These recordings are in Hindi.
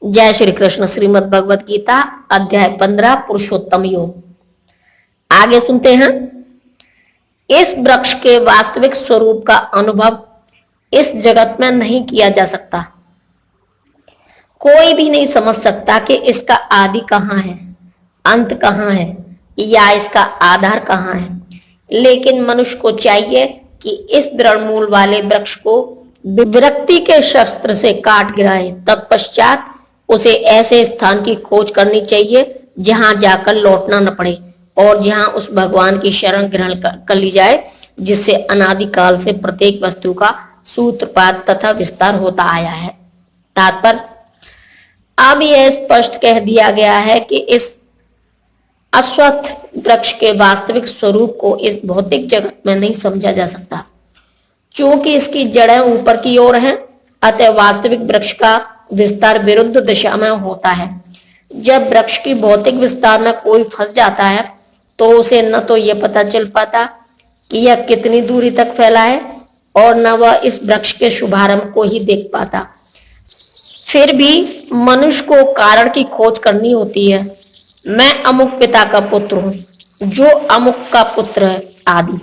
जय श्री कृष्ण। श्रीमद् भगवत गीता अध्याय 15 पुरुषोत्तम योग। आगे सुनते हैं। इस वृक्ष के वास्तविक स्वरूप का अनुभव इस जगत में नहीं किया जा सकता। कोई भी नहीं समझ सकता कि इसका आदि कहाँ है, अंत कहाँ है या इसका आधार कहाँ है। लेकिन मनुष्य को चाहिए कि इस दृढ़ मूल वाले वृक्ष को विरक्ति के शस्त्र से काट गिराए। तत्पश्चात उसे ऐसे स्थान की खोज करनी चाहिए जहां जाकर लौटना न पड़े और जहां उस भगवान की शरण ग्रहण कर ली जाए जिससे अनादिकाल से प्रत्येक वस्तु का सूत्रपात तथा विस्तार होता आया है। तात्पर्य, अब यह स्पष्ट कह दिया गया है कि इस अश्वत्थ वृक्ष के वास्तविक स्वरूप को इस भौतिक जगत में नहीं समझा जा सकता, क्योंकि इसकी जड़ें ऊपर की ओर हैं। अतः वास्तविक वृक्ष का विस्तार विरुद्ध दिशा में होता है। जब वृक्ष की भौतिक विस्तार में कोई फंस जाता है तो उसे न तो यह पता चल पाता कि यह कितनी दूरी तक फैला है और न वह इस वृक्ष के शुभारंभ को ही देख पाता। फिर भी मनुष्य को कारण की खोज करनी होती है। मैं अमुक पिता का पुत्र हूँ, जो अमुक का पुत्र है आदि।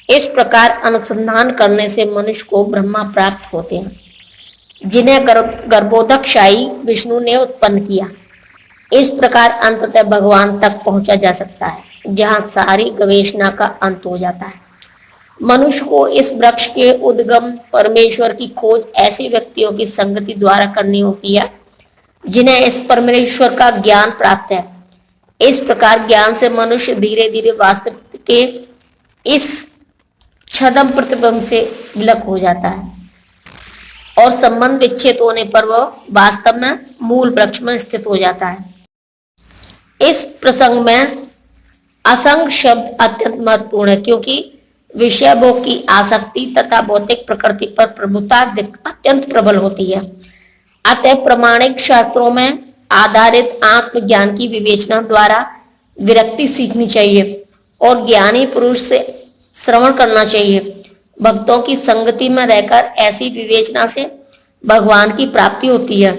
इस प्रकार अनुसंधान करने से मनुष्य को ब्रह्मा प्राप्त होते हैं, जिन्हें गर्भोदकशाही विष्णु ने उत्पन्न किया। इस प्रकार अंततः भगवान तक पहुंचा जा सकता है, जहां सारी गवेषणा का अंत हो जाता है। मनुष्य को इस वृक्ष के उद्गम परमेश्वर की खोज ऐसे व्यक्तियों की संगति द्वारा करनी होती है जिन्हें इस परमेश्वर का ज्ञान प्राप्त है। इस प्रकार ज्ञान से मनुष्य धीरे धीरे वास्तव के इस छद्म प्रतिबिंब से विलक हो जाता है और संबंध विच्छेद होने पर वह वास्तव में मूल वृक्ष में स्थित हो जाता है। इस प्रसंग में असंग शब्द अत्यंत महत्वपूर्ण है, क्योंकि विषय भोग की आसक्ति तथा भौतिक प्रकृति पर प्रभुता अत्यंत प्रबल होती है। अतः प्रमाणिक शास्त्रों में आधारित आत्मज्ञान की विवेचना द्वारा विरक्ति सीखनी चाहिए और ज्ञानी पुरुष से श्रवण करना चाहिए। भक्तों की संगति में रहकर ऐसी विवेचना से भगवान की प्राप्ति होती है।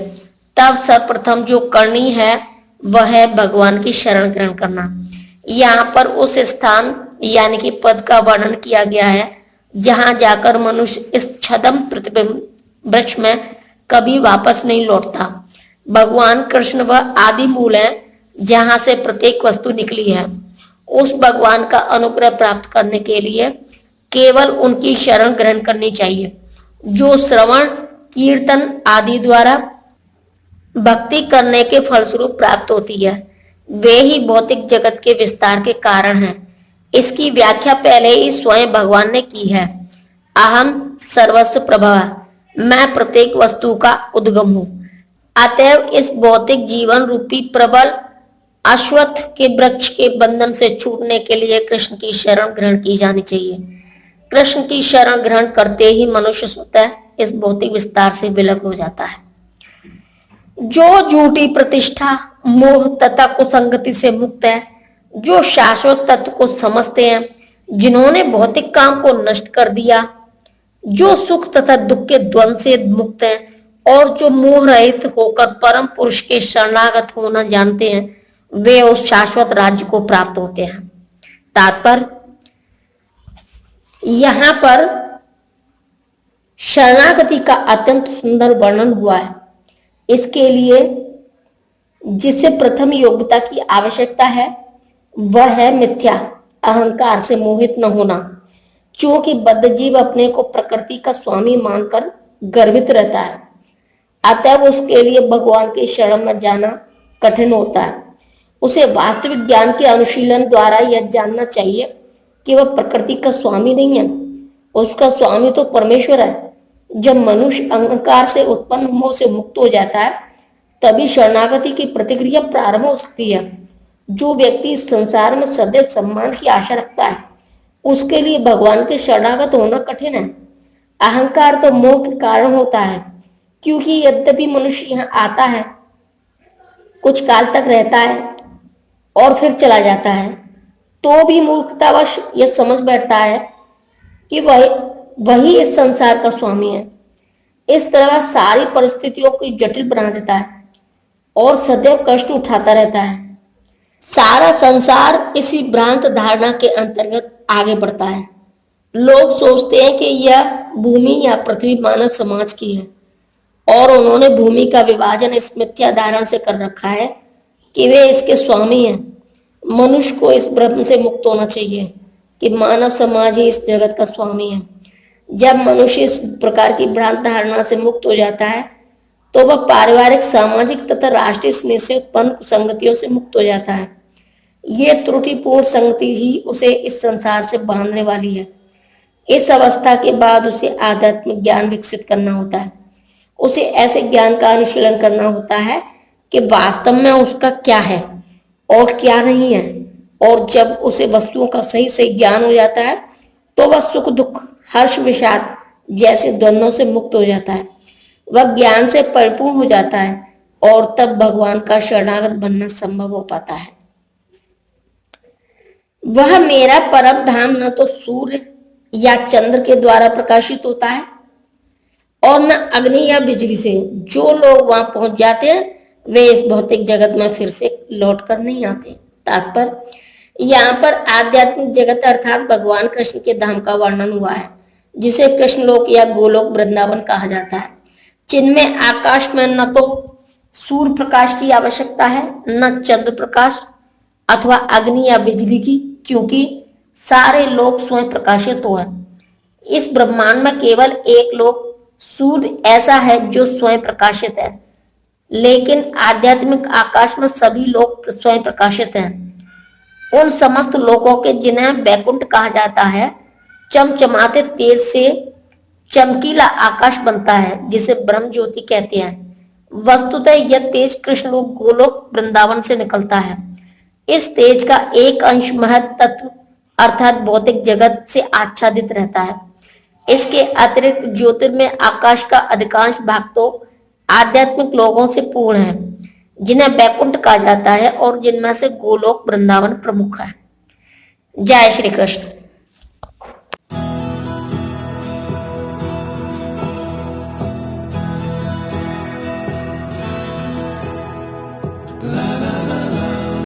तब सर्वप्रथम जो करनी है वह है भगवान की शरण ग्रहण करना। यहाँ पर उस स्थान यानी कि पद का वर्णन किया गया है जहां जाकर मनुष्य इस छद्म प्रतिबिंब वृक्ष में कभी वापस नहीं लौटता। भगवान कृष्ण वह आदि मूल है जहां से प्रत्येक वस्तु निकली है। उस भगवान का अनुग्रह प्राप्त करने के लिए केवल उनकी शरण ग्रहण करनी चाहिए, जो श्रवण कीर्तन आदि द्वारा भक्ति करने के फलस्वरूप प्राप्त होती है। वे ही भौतिक जगत के विस्तार के कारण हैं। इसकी व्याख्या पहले ही स्वयं भगवान ने की है। अहम सर्वस्व प्रभव, मैं प्रत्येक वस्तु का उद्गम हूँ। अतएव इस भौतिक जीवन रूपी प्रबल अश्वत्थ के वृक्ष के बंधन से छूटने के लिए कृष्ण की शरण ग्रहण की जानी चाहिए। कृष्ण की शरण ग्रहण करते ही मनुष्य स्वतः इस भौतिक विस्तार से विलग हो जाता है। जो झूठी प्रतिष्ठा, मोह तथा कुसंगति से मुक्त है, जो शाश्वत तत्व को समझते हैं, जिन्होंने भौतिक काम को नष्ट कर दिया, जो सुख तथा दुख के द्वंद से मुक्त हैं और जो मोह रहित होकर परम पुरुष के शरणागत होना जानते हैं, वे उस शाश्वत राज्य को प्राप्त होते हैं। तात्पर्य, यहाँ पर शरणागति का अत्यंत सुंदर वर्णन हुआ है। इसके लिए जिससे प्रथम योग्यता की आवश्यकता है वह है मिथ्या अहंकार से मोहित न होना, क्योंकि बद्ध जीव अपने को प्रकृति का स्वामी मानकर गर्वित रहता है। अतः उसके लिए भगवान के शरण में जाना कठिन होता है। उसे वास्तविक ज्ञान के अनुशीलन द्वारा यह जानना चाहिए कि वह प्रकृति का स्वामी नहीं है, उसका स्वामी तो परमेश्वर है। जब मनुष्य अहंकार से उत्पन्न मोह से मुक्त हो जाता है तभी शरणागति की प्रतिक्रिया प्रारंभ हो सकती है। जो व्यक्ति इस संसार में सदैव सम्मान की आशा रखता है उसके लिए भगवान के शरणागत होना कठिन है। अहंकार तो मोह के कारण होता है, क्योंकि यद्यपि मनुष्य यहाँ आता है, कुछ काल तक रहता है और फिर चला जाता है, तो भी मूर्खतावश यह समझ बैठता है कि वही इस संसार का स्वामी है। इस तरह सारी परिस्थितियों को जटिल बना देता है। और सदैव कष्ट उठाता रहता है। सारा संसार इसी भ्रांत धारणा के अंतर्गत आगे बढ़ता है। लोग सोचते हैं कि यह भूमि या पृथ्वी मानव समाज की है और उन्होंने भूमि का विभाजन इस मिथ्या धारणा से कर रखा है कि वे इसके स्वामी हैं। मनुष्य को इस भ्रम से मुक्त होना चाहिए कि मानव समाज ही इस जगत का स्वामी है। जब मनुष्य इस प्रकार की भ्रांत धारणा से मुक्त हो जाता है तो वह पारिवारिक, सामाजिक तथा राष्ट्रीय स्नेह से उत्पन्न संगतियों से मुक्त हो जाता है। ये त्रुटिपूर्ण संगति ही उसे इस संसार से बांधने वाली है। इस अवस्था के बाद उसे आध्यात्मिक ज्ञान विकसित करना होता है। उसे ऐसे ज्ञान का अनुशीलन करना होता है कि वास्तव में उसका क्या है और क्या नहीं है। और जब उसे वस्तुओं का सही सही ज्ञान हो जाता है तो वह सुख दुख, हर्ष विषाद जैसे द्वंद्वों से मुक्त हो जाता है। वह ज्ञान से परिपूर्ण हो जाता है और तब भगवान का शरणागत बनना संभव हो पाता है। वह मेरा परम धाम न तो सूर्य या चंद्र के द्वारा प्रकाशित होता है और न अग्नि या बिजली से। जो लोग वहां पहुंच जाते हैं वे इस भौतिक जगत में फिर से लौट कर नहीं आते। तात्पर्य, यहाँ पर आध्यात्मिक जगत अर्थात भगवान कृष्ण के धाम का वर्णन हुआ है, जिसे कृष्ण लोक या गोलोक वृंदावन कहा जाता है, जिनमें आकाश में न तो सूर्य प्रकाश की आवश्यकता है न चंद्र प्रकाश अथवा अग्नि या बिजली की, क्योंकि सारे लोग स्वयं प्रकाशित हो है। इस ब्रह्मांड में केवल एक लोक सूर्य ऐसा है जो स्वयं प्रकाशित है, लेकिन आध्यात्मिक आकाश में सभी लोग स्वयं प्रकाशित हैं। उन समस्त लोकों के जिन्हें वैकुंठ कहा जाता है, चमचमाते तेज से चमकीला आकाश बनता है, जिसे ब्रह्म ज्योति कहते हैं। वस्तुतः यह तेज कृष्ण लोक गोलोक वृंदावन से निकलता है। इस तेज का एक अंश महत तत्व अर्थात भौतिक जगत से आच्छादित रहता है। इसके अतिरिक्त ज्योतिर्मय आकाश का अधिकांश भाग तो आध्यात्मिक लोगों से पूर्ण है, जिन्हें वैकुंठ कहा जाता है और जिनमें से गोलोक वृंदावन प्रमुख है। जय श्री कृष्ण।